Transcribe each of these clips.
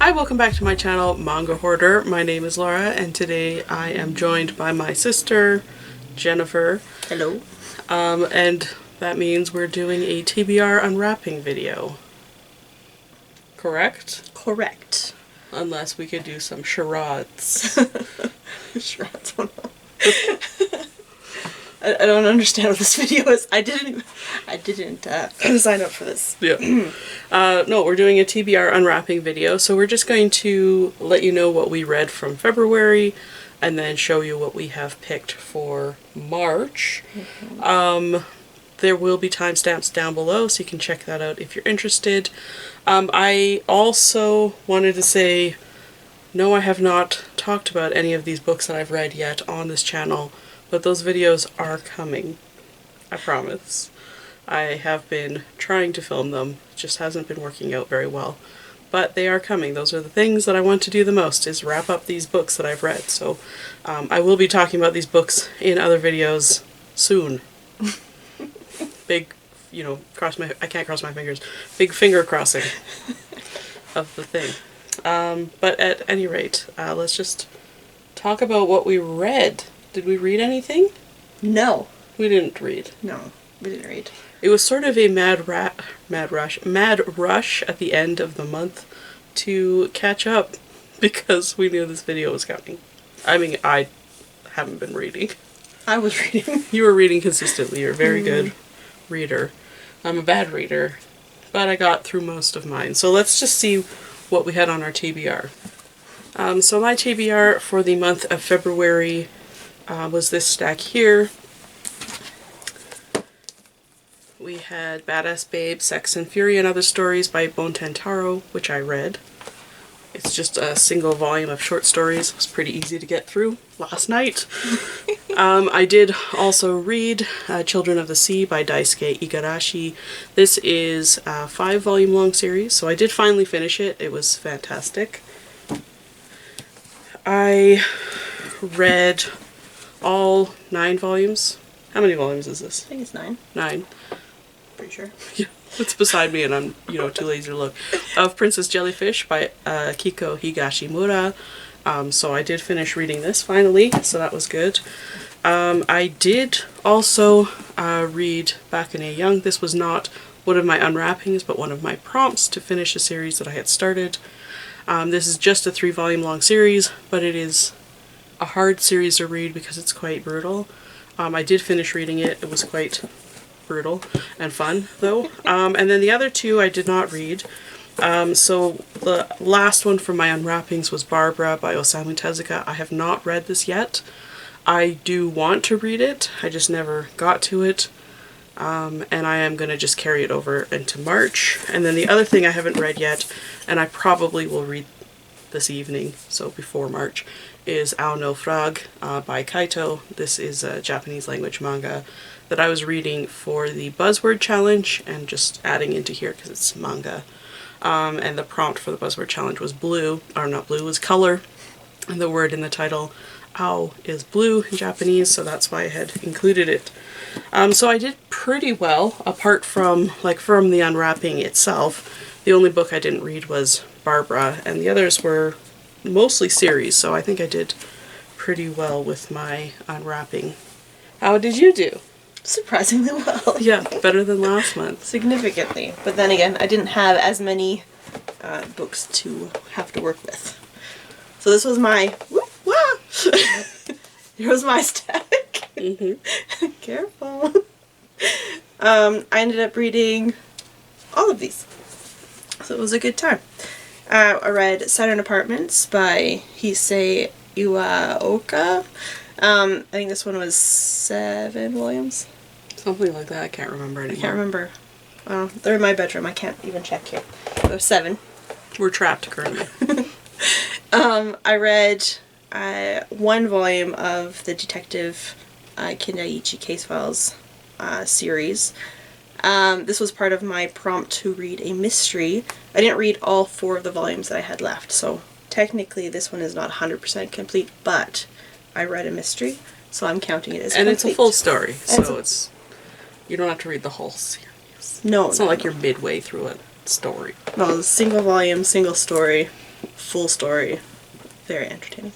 Hi, welcome back to my channel, Manga Hoarder. My name is Laura, and today I am joined by my sister, Jennifer. Hello. And that means we're doing a TBR unwrapping video. Correct? Correct. Unless we could do some charades. Charades, oh no. I don't understand what this video is. I didn't sign up for this. Yeah. No, we're doing a TBR unwrapping video, so we're just going to let you know what we read from February and then show you what we have picked for March. There will be timestamps down below, so you can check that out if you're interested. I also wanted to say, no, I have not talked about any of these books that I've read yet on this channel, but those videos are coming. I promise. I have been trying to film them, it just hasn't been working out very well. But they are coming. Those are the things that I want to do the most, is wrap up these books that I've read. So I will be talking about these books in other videos soon. Big, I can't cross my fingers. Big finger crossing of the thing. But at any rate, let's just talk about what we read. Did we read anything? No. We didn't read. No, we didn't read. It was sort of a mad rush at the end of the month to catch up because we knew this video was coming. I mean, I haven't been reading. I was reading. You were reading consistently. You're a very good reader. I'm a bad reader, but I got through most of mine. So let's just see what we had on our TBR. So my TBR for the month of February was this stack here. We had Badass Babe, Sex and Fury and Other Stories by Bonten Taro, which I read. It's just a single volume of short stories. It was pretty easy to get through last night. I did also read Children of the Sea by Daisuke Igarashi. This is a 5-volume long series, so I did finally finish it. It was fantastic. I read all 9 volumes. How many volumes is this? I think it's 9. 9. Pretty sure. Yeah, it's beside me and I'm, too lazy to look. Of Princess Jellyfish by Kiko Higashimura. So I did finish reading this finally, so that was good. I did also read Bakune Young. This was not one of my unwrappings, but one of my prompts to finish a series that I had started. This is just a 3-volume long series, but it is a hard series to read because it's quite brutal. I did finish reading it. It was quite brutal and fun, though. And then the other 2 I did not read. So the last one from my unwrappings was Barbara by Osamu Tezuka. I have not read this yet. I do want to read it. I just never got to it. And I am going to just carry it over into March. And then the other thing I haven't read yet, and I probably will read this evening, so before March, is Ao no Frog by Kaito. This is a Japanese language manga that I was reading for the buzzword challenge and just adding into here because it's manga. And the prompt for the buzzword challenge was was color. And the word in the title, Ao, is blue in Japanese, so that's why I had included it. So I did pretty well, apart from, from the unwrapping itself. The only book I didn't read was Barbara, and the others were mostly series, so I think I did pretty well with my unwrapping. How did you do? Surprisingly well. Yeah, better than last month. Significantly. But then again, I didn't have as many books to have to work with. So this was my... Here was my stack. Careful. I ended up reading all of these. So it was a good time. I read Saturn Apartments by Hisei Iwaoka. I think this one was 7 volumes. Something like that. I can't remember anymore. I can't remember. Well, they're in my bedroom. I can't even check here. There's 7. We're trapped currently. I read 1 volume of the Detective Kindaichi Case Files series. This was part of my prompt to read a mystery. I didn't read all 4 of the volumes that I had left, so technically this one is not 100% complete, but I read a mystery, so I'm counting it as complete. And it's a full story, so you don't have to read the whole series. No. It's not like you're midway through a story. No, single volume, single story. full story. Very entertaining.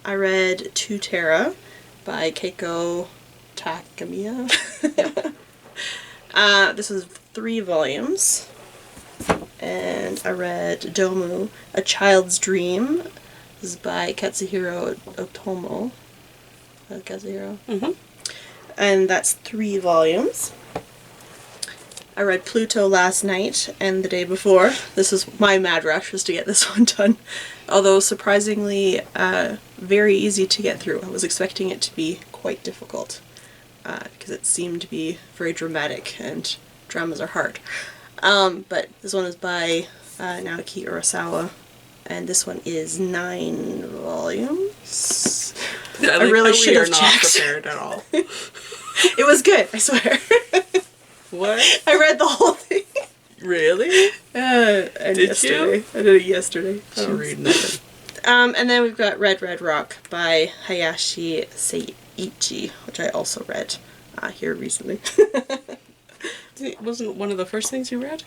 I read To Terra by Keiko Takamiya. This was 3 volumes. And I read Domu, A Child's Dream. This is by Katsuhiro Otomo. Kazuhiro. And that's 3 volumes. I read Pluto last night and the day before. This was my mad rush, was to get this one done. Although surprisingly very easy to get through. I was expecting it to be quite difficult because it seemed to be very dramatic and dramas are hard. But this one is by Naoki Urasawa, and this one is 9 volumes. I really should have not prepared at all. It was good, I swear. What? I read the whole thing. Really? And Did yesterday. you? I did it yesterday. I don't read nothing. And then we've got Red Red Rock by Hayashi Seiichi, which I also read here recently. It wasn't one of the first things you read?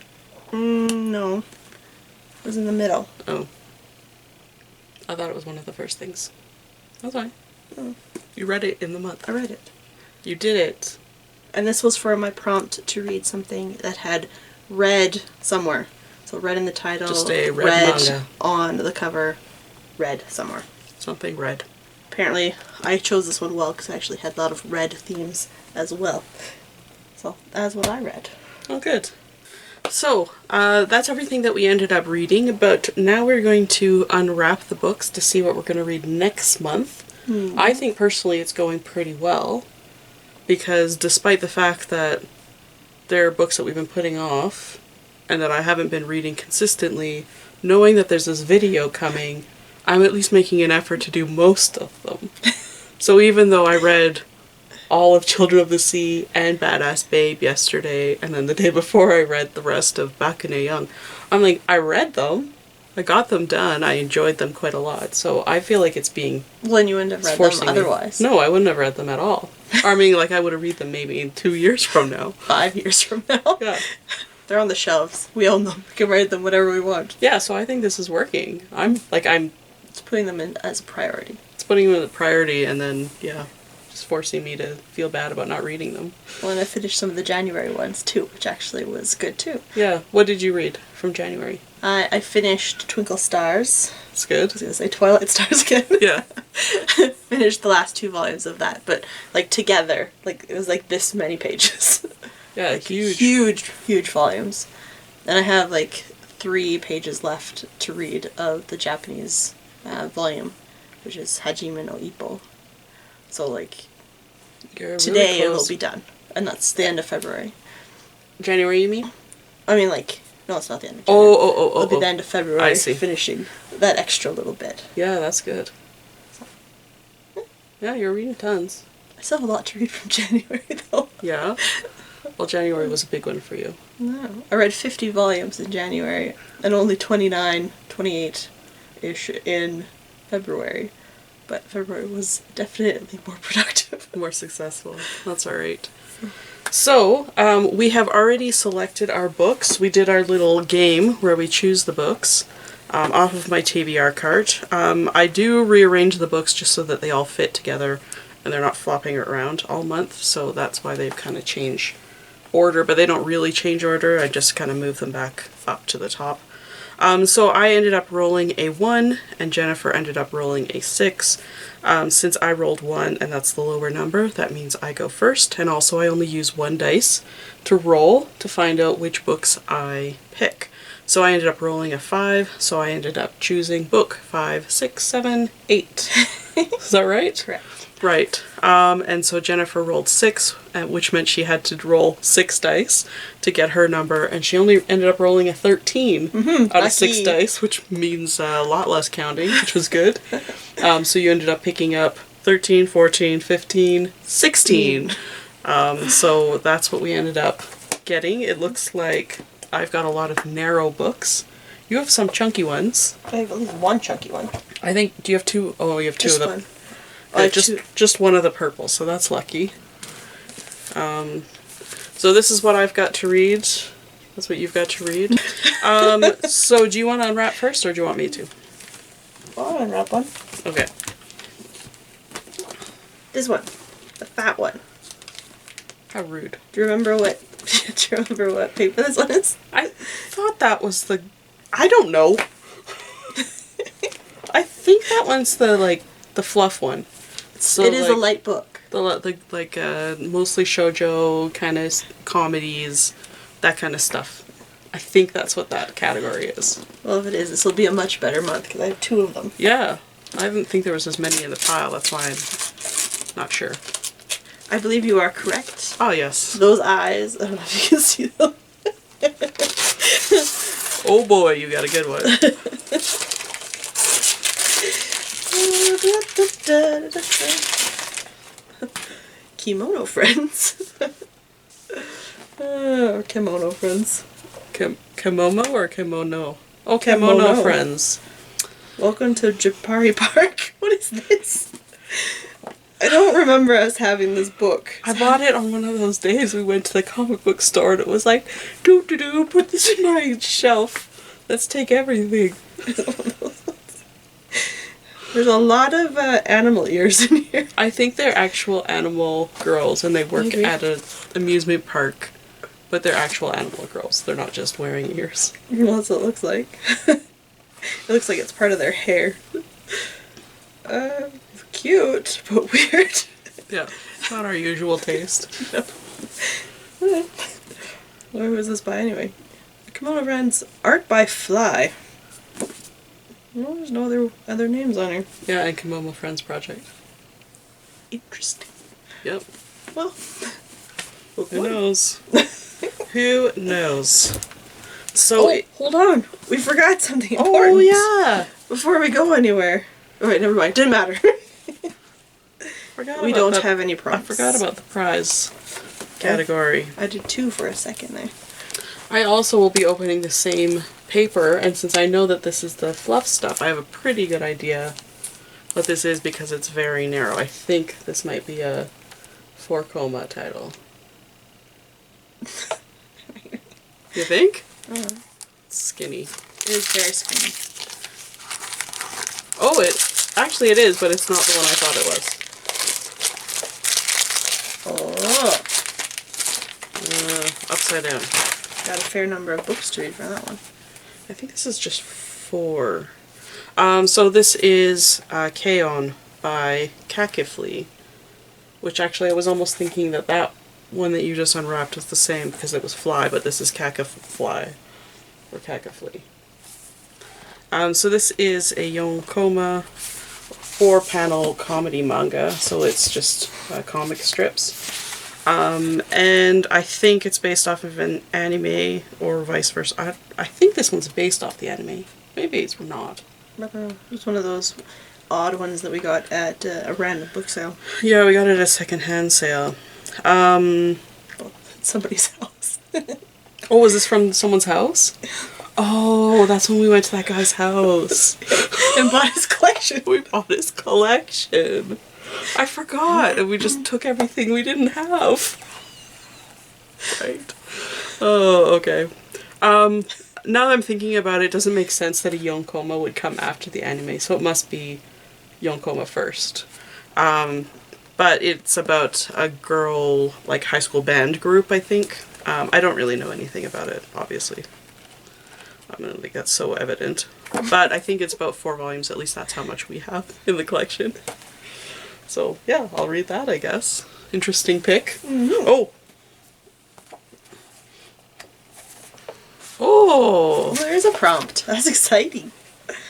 No. It was in the middle. Oh. I thought it was one of the first things. That's fine. Oh. You read it in the month. I read it. You did it. And this was for my prompt to read something that had red somewhere. So red in the title, Just a red manga. On the cover, red somewhere. Something red. Apparently, I chose this one well because I actually had a lot of red themes as well. So that's what I read. Oh, good. So, that's everything that we ended up reading, but now we're going to unwrap the books to see what we're going to read next month. I think personally it's going pretty well, because despite the fact that there are books that we've been putting off, and that I haven't been reading consistently, knowing that there's this video coming, I'm at least making an effort to do most of them. So even though I read all of Children of the Sea and Badass Babe yesterday, and then the day before I read the rest of Bakune Young, I'm like, I read them, I got them done, I enjoyed them quite a lot, so I feel like it's being... Well, then you wouldn't have read them otherwise. No, I wouldn't have read them at all. I mean, like, I would have read them maybe in 2 years from now. 5 years from now. Yeah. They're on the shelves. We own them. We can read them whenever we want. Yeah, so I think this is working. I'm It's putting them in as a priority. It's putting them as a priority, and then, yeah, just forcing me to feel bad about not reading them. Well, and I finished some of the January ones, too, which actually was good, too. Yeah. What did you read from January? I finished Twinkle Stars. It's good. I was going to say Twilight Stars again. Yeah. Finished the last 2 volumes of that, but, like, together. Like, it was, like, this many pages. Yeah, like, huge. Huge volumes. And I have, like, 3 pages left to read of the Japanese volume, which is Hajime no Ippo. So, like, You're today really it will close. be done. And that's the end of February. January, you mean? I mean, like, no, it's not the end of January. Oh. It'll be the end of February. I see. Finishing that extra little bit. Yeah, that's good. Yeah, you're reading tons. I still have a lot to read from January, though. Yeah? Well, January was a big one for you. No. I read 50 volumes in January, and only 28-ish in February. But February was definitely more productive. More successful. That's alright. So, we have already selected our books. We did our little game where we choose the books off of my TBR cart. I do rearrange the books just so that they all fit together and they're not flopping around all month, so that's why they've kind of changed order, but they don't really change order. I just kind of move them back up to the top. So I ended up rolling a 1 and Jennifer ended up rolling a 6. Since I rolled 1 and that's the lower number, that means I go first, and also I only use 1 dice to roll to find out which books I pick. So I ended up rolling a 5, so I ended up choosing book 5, 6, 7, 8. Is that right? Correct. Right. And so Jennifer rolled 6, which meant she had to roll 6 dice to get her number, and she only ended up rolling a 13 out of 6 dice, which means a lot less counting, which was good. So you ended up picking up 13, 14, 15, 16. So that's what we ended up getting. It looks like I've got a lot of narrow books. You have some chunky ones. I have at least 1 chunky one. I think, do you have 2? Oh, you have 2 Just of them. one. I have Just one of the purple, so that's lucky. So this is what I've got to read. That's what you've got to read. So do you want to unwrap first, or do you want me to? I'll unwrap one. Okay. This one. The fat one. How rude. Do you remember what paper this one is? I thought that was the... I don't know. I think that one's the, like, the fluff one. So, it is like, a light book. Mostly shoujo kind of comedies, that kind of stuff. I think that's what that category is. Well, if it is, this will be a much better month because I have 2 of them. Yeah. I didn't think there was as many in the pile, that's why I'm not sure. I believe you are correct. Oh, yes. Those eyes, I don't know if you can see them. Oh boy, you got a good one. Kimono friends. Or kimono friends. Kimomo or kimono? Oh, kimono friends. Welcome to Japari Park. What is this? I don't remember us having this book. I bought it on one of those days we went to the comic book store and it was like, do, put this in my shelf. Let's take everything. There's a lot of animal ears in here. I think they're actual animal girls and they work at an amusement park. But they're actual animal girls. They're not just wearing ears. Well, that's what it looks like. It looks like it's part of their hair. Cute, but weird. Yeah, not our usual taste. No. Where was this by anyway? Kimono Friends, art by Fly. Well, there's no other names on here. Yeah, and Kimono Friends Project. Interesting. Yep. Well, who knows? Who knows? So, hold on. We forgot something important. Oh, yeah. Before we go anywhere. Oh, wait, never mind. Didn't matter. We don't have any prompts. I forgot about the prize category. I did 2 for a second there. I also will be opening the same paper, and since I know that this is the fluff stuff, I have a pretty good idea what this is because it's very narrow. I think this might be a 4-coma title. You think? It's skinny. It is very skinny. Oh, actually it is, but it's not the one I thought it was. Oh. Upside down. Got a fair number of books to read for that one. I think this is just 4. So this is K-On! By Kakifli, which actually I was almost thinking that one that you just unwrapped was the same because it was Fly, but this is Kakifly, or Kakifli. So this is a Yonkoma 4-panel comedy manga, so it's just comic strips. And I think it's based off of an anime or vice versa. I think this one's based off the anime. Maybe it's not. It's one of those odd ones that we got at a random book sale. Yeah, we got it at a secondhand sale. Somebody's house. Oh, was this from someone's house? Oh, that's when we went to that guy's house. And bought his collection. We bought his collection. I forgot, and we just took everything we didn't have. Right. Oh, okay. Now that I'm thinking about it, it doesn't make sense that a Yonkoma would come after the anime, so it must be Yonkoma first. But it's about a girl, like, high school band group, I think. I don't really know anything about it, obviously. I don't think that's so evident. But I think it's about 4 volumes, at least that's how much we have in the collection. So, yeah, I'll read that, I guess. Interesting pick. Mm-hmm. Oh! Oh! Well, there is a prompt. That's exciting.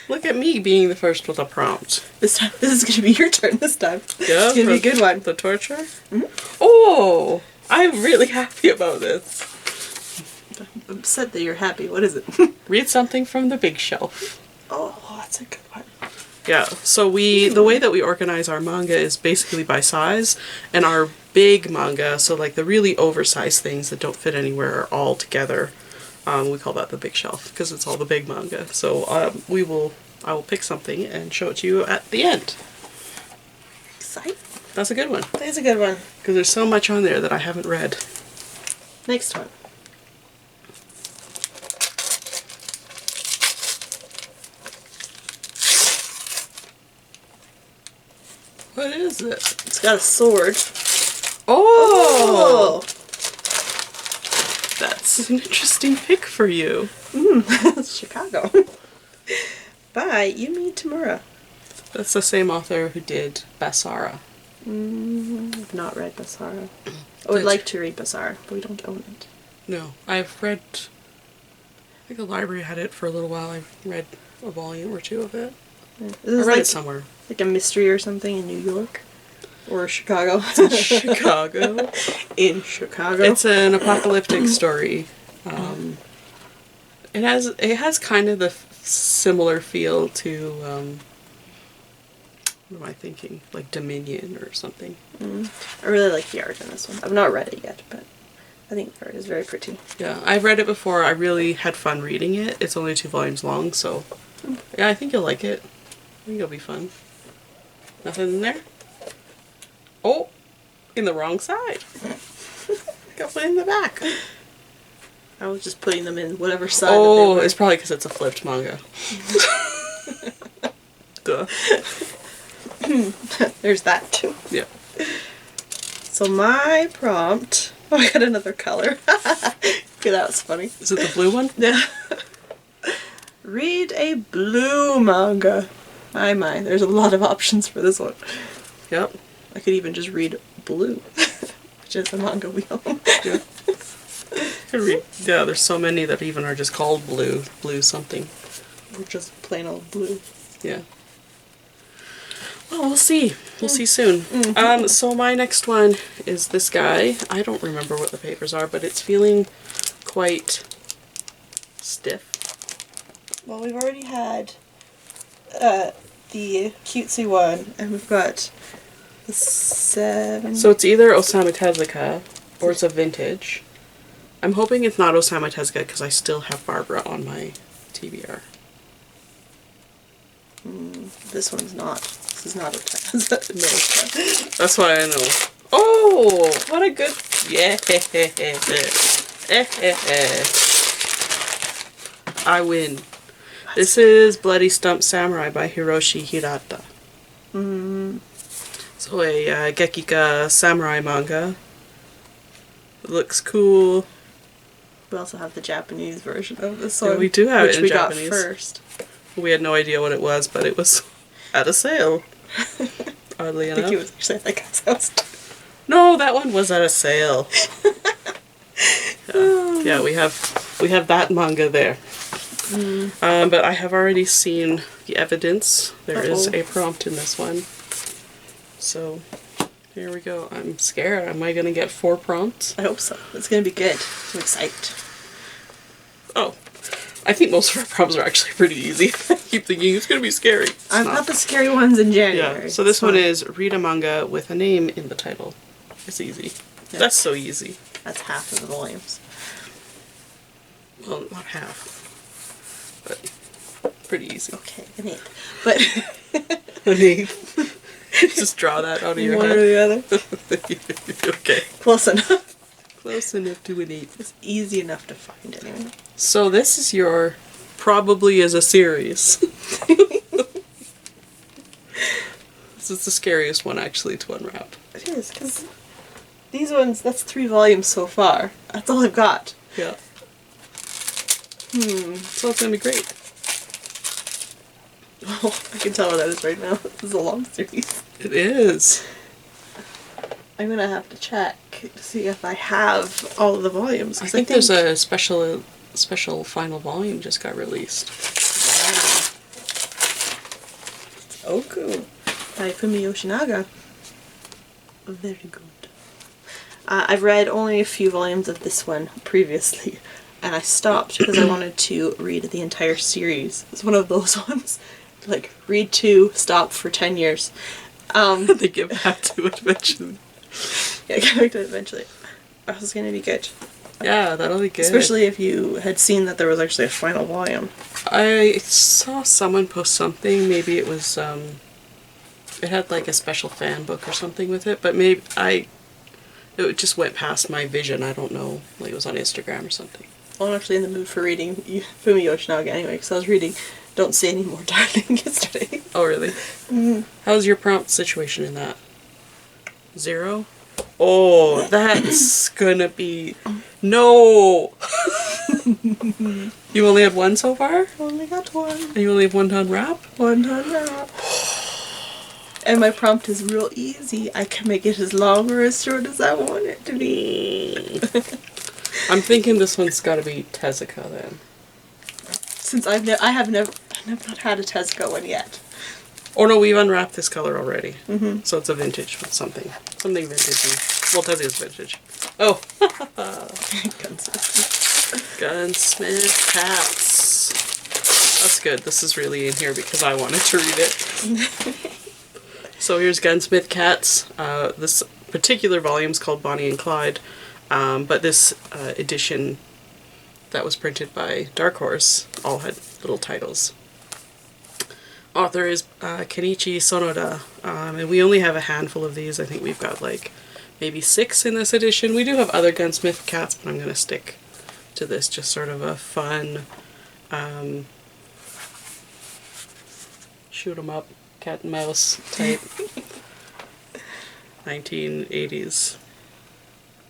Look at me being the first with a prompt. This is going to be your turn this time. Yeah? It's going to be a good one. The torture? Mm-hmm. Oh! I'm really happy about this. I'm upset that you're happy. What is it? Read something from the big shelf. Oh, that's a good one. Yeah, so the way that we organize our manga is basically by size, and our big manga, so like the really oversized things that don't fit anywhere, are all together. We call that the big shelf because it's all the big manga. So I will pick something and show it to you at the end. Exciting. That's a good one. That's a good one. Because there's so much on there that I haven't read. Next one. What is it? It's got a sword. Oh! That's an interesting pick for you. Chicago. By Yumi Tamura. That's the same author who did Basara. I've not read Basara. I would like to read Basara, but we don't own it. No, I've read... I think the library had it for a little while. I read a volume or two of it. Yeah. I read it somewhere. Like a mystery or something in New York? Or Chicago? Chicago. In Chicago. It's an apocalyptic story. It has kind of the similar feel to what am I thinking? Like Dominion or something. I really like the art in this one. I've not read it yet, but I think the art is very pretty. Yeah, I've read it before. I really had fun reading it. It's only 2 volumes long, so yeah, I think you'll like it. I think it'll be fun. Nothing in there? Oh, in the wrong side. Got one in the back. I was just putting them in whatever side. Oh, that they were. it's probably because it's a flipped manga. Duh. There's that too. Yeah. So my prompt... Oh, I got another color. Okay, that was funny. Is it the blue one? Yeah. Read a blue manga. My, there's a lot of options for this one. Yep. I could even just read blue, which is a manga we own. Yeah. Yeah, there's so many that even are just called blue. Blue something. Or just plain old blue. Yeah. Well, we'll see. We'll see soon. So my next one is this guy. I don't remember what the papers are, but it's feeling quite stiff. Well, we've already had the cutesy one, and we've got the 7... So it's either Osamu Tezuka or it's a vintage. I'm hoping it's not Osamu Tezuka because I still have Barbara on my TBR. This one's not. This is not a Tezuka. No. That's why I know. Oh, what a good... Yeah. I win. This is Bloody Stump Samurai by Hiroshi Hirata. So a Gekika samurai manga. It looks cool. We also have the Japanese version of this Yeah, one. we do have it which in we Japanese. got first. We had no idea what it was, but it was at a sale. Oddly I enough. think it was actually at the guy's house. No, that one was at a sale. Yeah, we have that manga there. But I have already seen the evidence. There is a prompt in this one. So, here we go. I'm scared. Am I going to get 4 prompts? I hope so. It's going to be good. I'm excited. Oh. I think most of our prompts are actually pretty easy. I keep thinking it's going to be scary. I've got the scary ones in January. Yeah, so this one is read a manga with a name in the title. It's easy. Yeah. That's so easy. That's half of the volumes. Well, not half. But pretty easy. Okay, an eighth. But An eighth. Just draw that out of your one head. or the other. Okay. Close enough. Close enough to an eighth. It's easy enough to find anyway. So this is your probably is a series. This is the scariest one actually to unwrap. It is, because these ones, that's 3 volumes so far. That's all I've got. Yeah. So it's gonna be great. Oh, I can tell what that is right now. This is a long series. It is. I'm gonna have to check to see if I have all of the volumes. I 'cause think there's a special final volume just got released. Wow. Oku by Fumi Yoshinaga. Very good. I've read only a few volumes of this one previously, and I stopped because I wanted to read the entire series. It's one of those ones, like, read 2, stop for 10 years. They get back to it eventually. Yeah, get back to it eventually. This is gonna be good. Yeah, that'll be good. Especially if you had seen that there was actually a final volume. I saw someone post something, maybe it was, it had like a special fan book or something with it, but maybe it just went past my vision, I don't know, like it was on Instagram or something. Well, I'm actually in the mood for reading Fumi Yoshinaga anyway, because I was reading Don't say any more darling yesterday. Oh, really? How's your prompt situation in that? 0? Oh, that's gonna be... No! You only had 1 so far? Only got 1. And you only have 1 to unwrap? 1 to unwrap. And my prompt is real easy. I can make it as long or as short as I want it to be. I'm thinking this one's gotta be Tezuka then. Since I have never not had a Tezuka one yet. Oh no, we've unwrapped this color already. Mm-hmm. So it's a vintage something. Something vintage. Well, Tezuka's vintage. Oh! Gunsmith Cats. That's good. This is really in here because I wanted to read it. So here's Gunsmith Cats. This particular volume is called Bonnie and Clyde. But this edition that was printed by Dark Horse all had little titles. Author is Kenichi Sonoda, and we only have a handful of these. I think we've got like maybe 6 in this edition. We do have other Gunsmith Cats, but I'm going to stick to this, just sort of a fun shoot 'em up, cat and mouse type 1980s.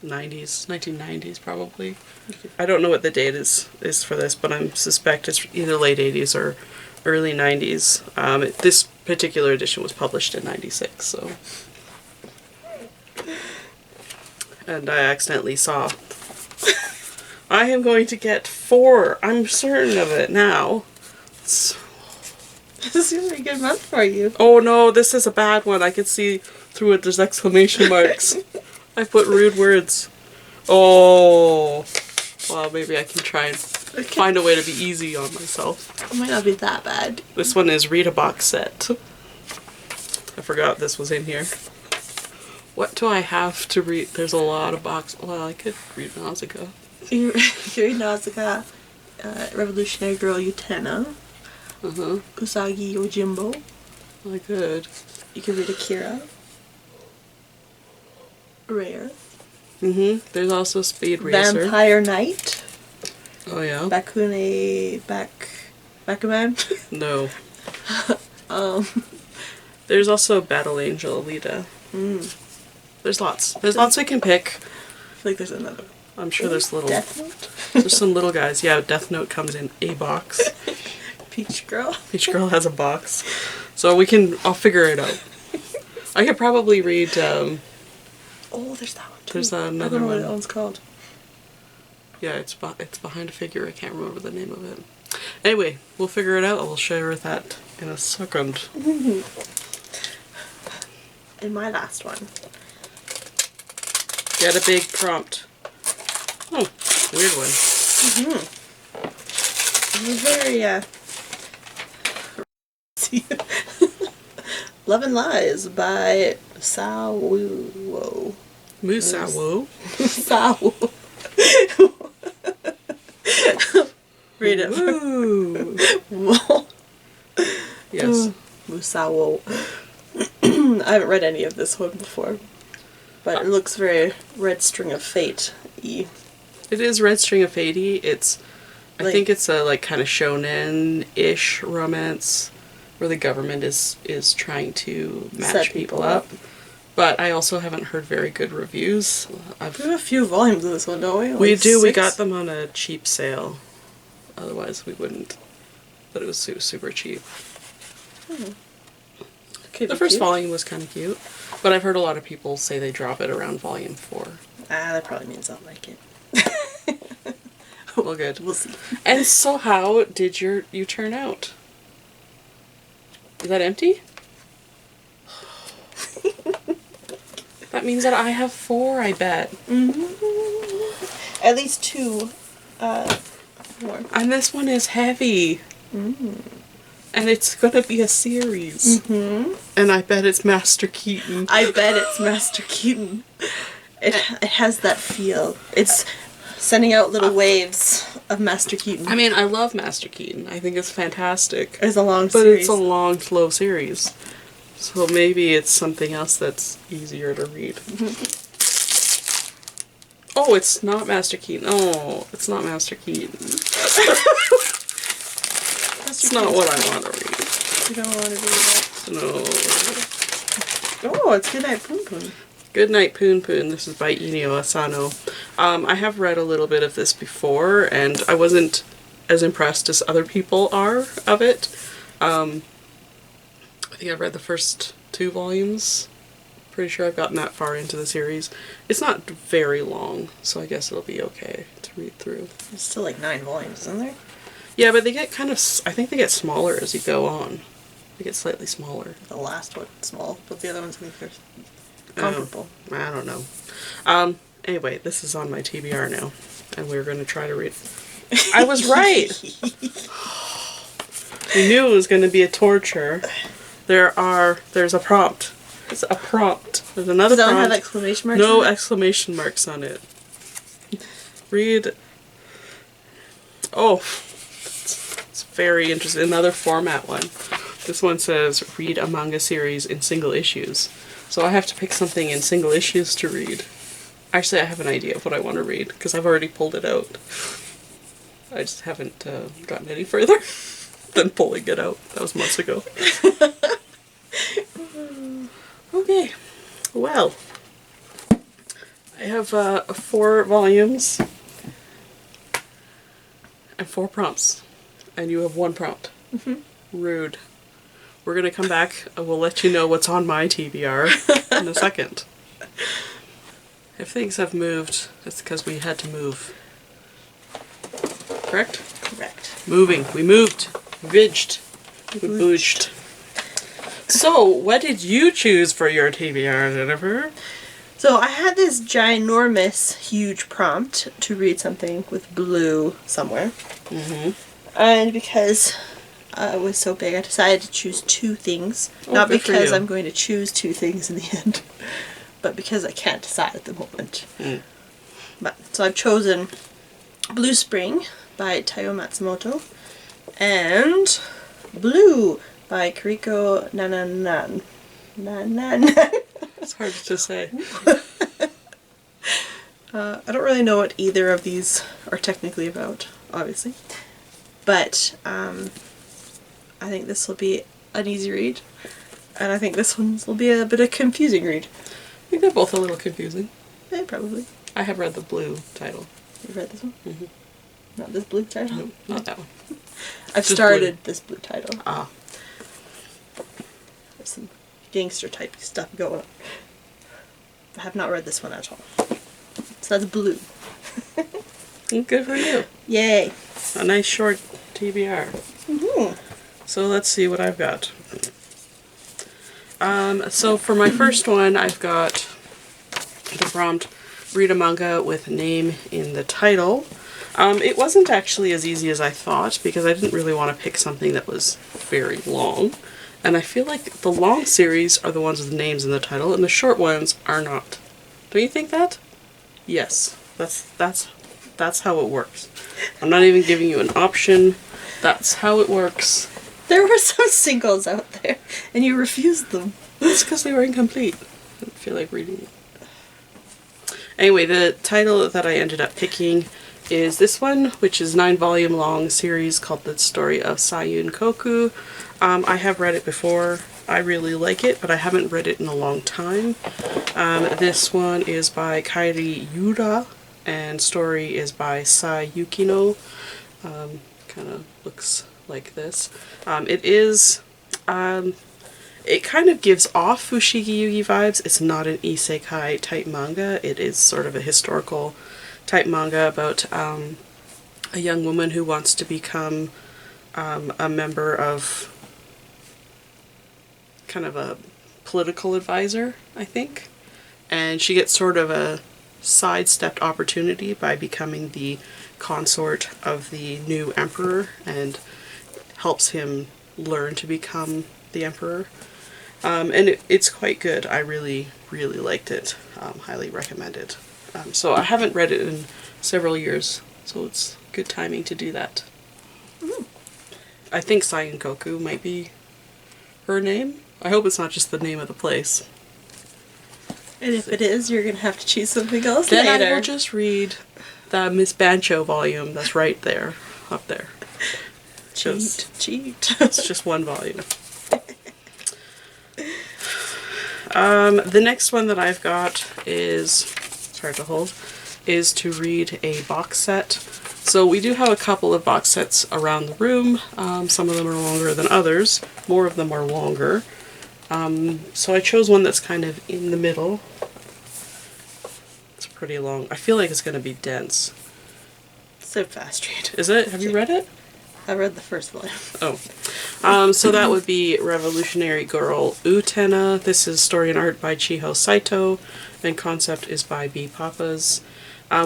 1990s probably. I don't know what the date is for this, but I suspect it's either late 80s or early 90s. This particular edition was published in 96, so. And I accidentally saw. I am going to get 4. I'm certain of it now. This is gonna be a good month for you. Oh no, this is a bad one. I can see through it. There's exclamation marks. I put rude words. Oh. Well, maybe I can try and find a way to be easy on myself. It might not be that bad. This one is Read a Box Set. I forgot this was in here. What do I have to read? There's a lot of box. Well, I could read Nausicaa. You read Nausicaa, Revolutionary Girl Utena, Usagi Yojimbo. I could. You could read Akira. Rare. There's also Speed Racer. Vampire Knight. Oh yeah. Bakuman. No. There's also Battle Angel Alita. There's lots. There's lots we can pick. I feel like there's another. I'm sure there's little. Death Note. There's some little guys. Yeah, Death Note comes in a box. Peach Girl. Peach Girl has a box. So I'll figure it out. I could probably read, Oh, there's that one too. There's another I don't know one. what that one's called. Yeah, it's behind a figure. I can't remember the name of it. Anyway, we'll figure it out. We'll share that in a second. And my last one. Get a big prompt. Oh, weird one. It was very, Love and Lies by Sawo. Musawo. Sawo. Read it. Yes. Musawo. I haven't read any of this one before, but it looks very Red String of Fate-y. It is Red String of Fate-y. I think it's a like kind of shonen-ish romance where the government is trying to match Set people up. But I also haven't heard very good reviews. We have a few volumes of this one, don't we? We Like do. 6? We got them on a cheap sale. Otherwise, we wouldn't. But it was super cheap. The first volume was kind of cute, but I've heard a lot of people say they drop it around volume 4. That probably means I'll like it. Well, good. We'll see. And so, how did you turn out? Is that empty? That means that I have 4, I bet. At least 2 more. And this one is heavy. And it's gonna be a series. And I bet it's Master Keaton. I bet it's Master Keaton. It has that feel. It's sending out little waves of Master Keaton. I mean, I love Master Keaton. I think it's fantastic. It's a long But series. it's a long, slow series. So maybe it's something else that's easier to read. Oh, it's not Master Keaton. Oh, it's not Master Keaton. It's not what I want to read. You don't want to read that? No. Oh, it's Goodnight Poon Poon. Goodnight Poon Poon. This is by Inio Asano. I have read a little bit of this before, and I wasn't as impressed as other people are of it. I think I've read the first 2 volumes. Pretty sure I've gotten that far into the series. It's not very long, so I guess it'll be okay to read through. It's still like 9 volumes, isn't there? Yeah, but they get kind of, I think they get smaller as you go on. They get slightly smaller. The last one small, but the other ones are comparable. I don't know. Anyway, this is on my TBR now, and we're going to try to read. I was right! I knew it was going to be a torture. There's a prompt. It's a prompt. There's another Does that prompt. one have exclamation marks No on it? exclamation marks on it. Read. Oh. It's very interesting. Another format one. This one says, read a manga series in single issues. So I have to pick something in single issues to read. Actually, I have an idea of what I want to read, because I've already pulled it out. I just haven't gotten any further than pulling it out. That was months ago. Okay. Well. I have 4 volumes and 4 prompts. And you have 1 prompt. Mm-hmm. Rude. We're going to come back and we'll let you know what's on my TBR in a second. If things have moved, it's because we had to move. Correct? Correct. Moving. We moved. Vidged. We booged. So, what did you choose for your TBR, Jennifer? So I had this ginormous, huge prompt to read something with blue somewhere. Mm-hmm. And because it was so big, I decided to choose 2 things. Oh, Not good for because you. I'm going to choose 2 things in the end, but because I can't decide at the moment. Mm. So I've chosen Blue Spring by Taiyo Matsumoto and Blue by Kuriko Nananan. It's hard to say. I don't really know what either of these are technically about, obviously. But I think this will be an easy read. And I think this one will be a bit of a confusing read. I think they're both a little confusing. Yeah, probably. I have read the blue title. You've read this one? Mm-hmm. Not this blue title? No, not that one. I've Just started this blue title. Ah. There's some gangster type stuff going on. I have not read this one at all. So that's blue. Good for you. Yay. A nice short TBR. Mm-hmm. So let's see what I've got. So for my first one, I've got the prompt, read a manga with name in the title. It wasn't actually as easy as I thought, because I didn't really want to pick something that was very long. And I feel like the long series are the ones with names in the title, and the short ones are not. Don't you think that? Yes. That's how it works. I'm not even giving you an option. That's how it works. There were some singles out there, and you refused them. It's because they were incomplete. I didn't feel like reading it. Anyway, the title that I ended up picking is this one, which is 9-volume long series called The Story of Sayun Koku. I have read it before. I really like it, but I haven't read it in a long time. This one is by Kairi Yura, and story is by Sa Yukino. Kind of looks like this. It kind of gives off Fushigi Yugi vibes. It's not an isekai type manga. It is sort of a historical type manga about a young woman who wants to become a member of kind of a political advisor, I think. And she gets sort of a sidestepped opportunity by becoming the consort of the new emperor, and helps him learn to become the emperor. And it's quite good. I really, really liked it. Highly recommend it. So I haven't read it in several years, so it's good timing to do that. Mm. I think Sayun Koku might be her name. I hope it's not just the name of the place. And if it is, you're going to have to choose something else Then later. I will just read the Miss Bancho volume that's right there, up there. Cheat. It's just one volume. The next one that I've got is, it's hard to hold, is to read a box set. So we do have a couple of box sets around the room. Some of them are longer than others. More of them are longer. So I chose one that's kind of in the middle. It's pretty long. I feel like it's going to be dense. So fast read. Is it? Have you read it? I read the first volume. Oh. So that would be Revolutionary Girl Utena. This is story and art by Chiho Saito, and concept is by B. Papas.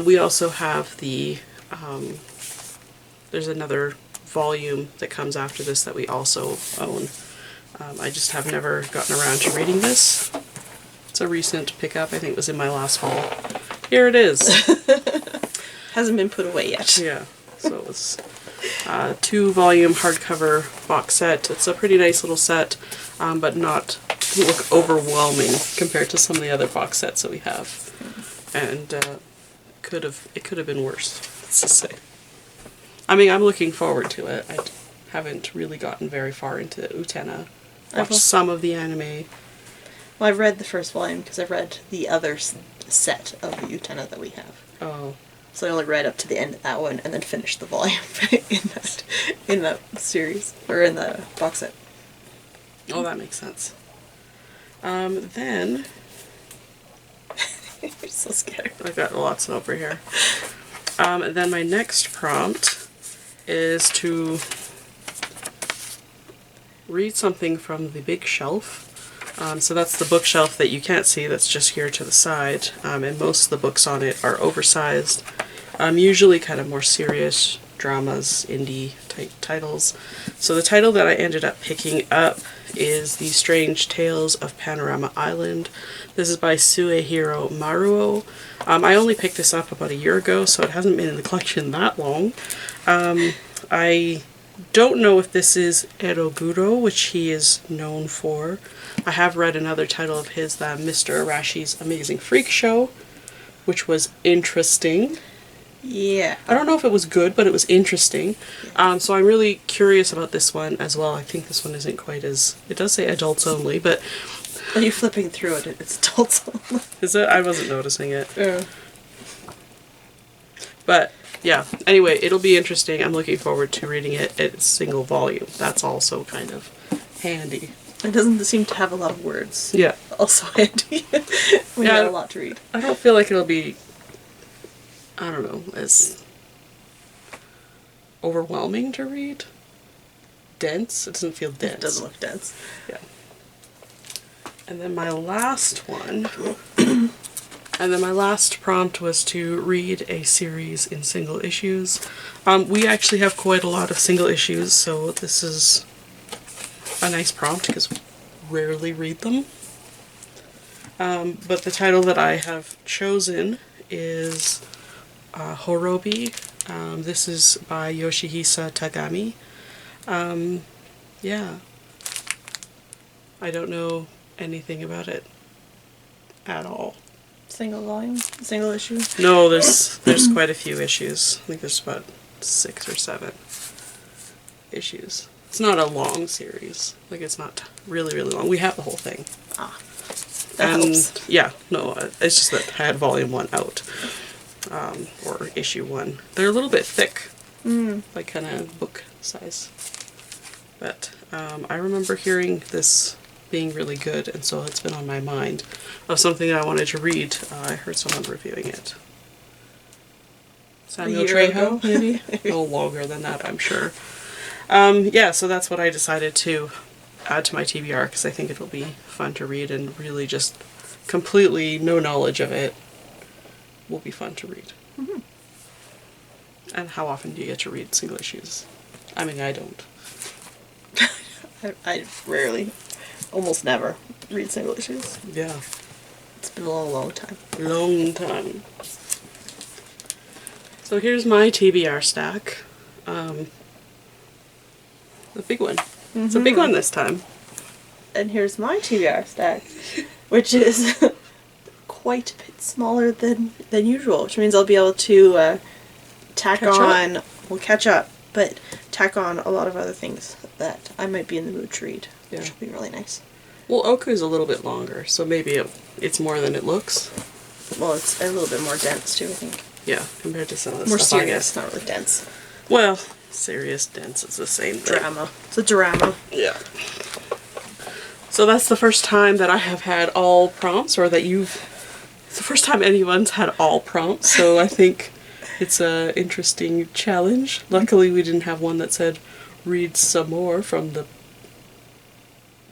We also have the, there's another volume that comes after this that we also own. I just have never gotten around to reading this. It's a recent pickup. I think it was in my last haul. Here it is. Hasn't been put away yet. Yeah. So it was a 2-volume hardcover box set. It's a pretty nice little set, but doesn't look overwhelming compared to some of the other box sets that we have. And it could have been worse, let's just say. I mean, I'm looking forward to it. I haven't really gotten very far into Utena. Watched some of the anime. Well, I've read the first volume because I've read the other set of the Utena that we have. Oh. So I only read up to the end of that one and then finished the volume in that series, or in the box set. Oh, that makes sense. Then... You're so scared. I've got lots over here. Then my next prompt is to read something from the big shelf. So that's the bookshelf that you can't see, that's just here to the side, and most of the books on it are oversized. Usually kind of more serious dramas, indie type titles. So the title that I ended up picking up is The Strange Tales of Panorama Island. This is by Suehiro Maruo. I only picked this up about a year ago, so it hasn't been in the collection that long. I don't know if this is Eroguro, which he is known for. I have read another title of his, Mr. Arashi's Amazing Freak Show, which was interesting. Yeah. I don't know if it was good, but it was interesting. So I'm really curious about this one as well. I think this one isn't quite as... It does say adults only, but... Are you flipping through it? It's adults only. Is it? I wasn't noticing it. Yeah. But, yeah. Anyway, it'll be interesting. I'm looking forward to reading it in single volume. That's also kind of handy. It doesn't seem to have a lot of words. Yeah. Also handy. We have a lot to read. I don't feel like it'll be... I don't know, as overwhelming to read. Dense? It doesn't feel dense. It doesn't look dense. Yeah. And then my last one, and then my last prompt was to read a series in single issues. We actually have quite a lot of single issues, so this is a nice prompt because we rarely read them. But the title that I have chosen is Horobi. This is by Yoshihisa Tagami. Yeah. I don't know anything about it at all. Single volume? Single issue? No, there's quite a few issues. I think there's about 6 or 7 issues. It's not a long series. Like, it's not really, really long. We have the whole thing. Ah. That helps. Yeah, no, it's just that I had volume 1 out. Or issue 1. They're a little bit thick. Like kind of book size. But I remember hearing this being really good, and so it's been on my mind of something that I wanted to read. I heard someone reviewing it. Samuel Trejo, maybe? No longer than that, I'm sure. Yeah, so that's what I decided to add to my TBR, because I think it'll be fun to read, and really just completely no knowledge of it will be fun to read. Mm-hmm. And how often do you get to read single issues? I mean, I don't. I rarely, almost never, read single issues. Yeah. It's been a long, long time. Long time. So here's my TBR stack. The big one. Mm-hmm. It's a big one this time. And here's my TBR stack, which is quite a bit smaller than usual, which means I'll be able to tack tack on a lot of other things that I might be in the mood to read, Yeah. which will be really nice. Well, Oku is a little bit longer, so maybe it's more than it looks. Well, it's a little bit more dense too, I think. Yeah, compared to some of the More stuff I serious, get. not really dense. Well, serious, dense, it's the same thing. Drama. It's a drama. Yeah. So that's the first time that I have had all prompts, or that it's the first time anyone's had all prompts, so I think it's a interesting challenge. Luckily we didn't have one that said, read some more from the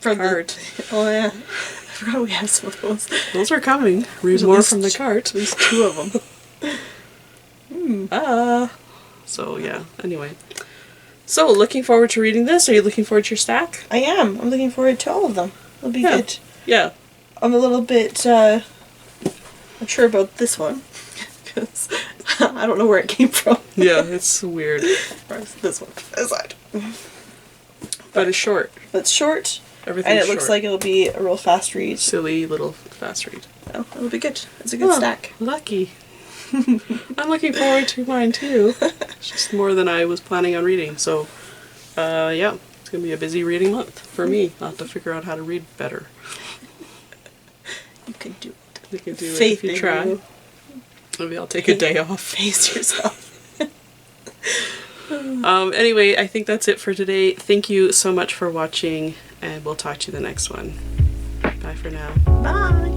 cart. Oh yeah. I forgot we have some of those. Those are coming. Read There's at more least from the cart. At least 2 of them. So yeah, anyway. So, looking forward to reading this. Are you looking forward to your stack? I am. I'm looking forward to all of them. It'll be Yeah. good. Yeah. I'm a little bit unsure about this one. Because I don't know where it came from. Yeah, it's weird. Where's this one? Aside. But it's short. But it's short. Everything's And it short. looks like it'll be a real fast read. Silly little fast read. Oh, it'll be good. It's a good Oh, stack. Lucky. I'm looking forward to mine too. It's just more than I was planning on reading. So, yeah, it's going to be a busy reading month for me. I'll have to figure out how to read better. You can do it. You can do Faith it if in you try. you. Maybe I'll take a day off. Face yourself. Anyway, I think that's it for today. Thank you so much for watching, and we'll talk to you the next one. Bye for now. Bye.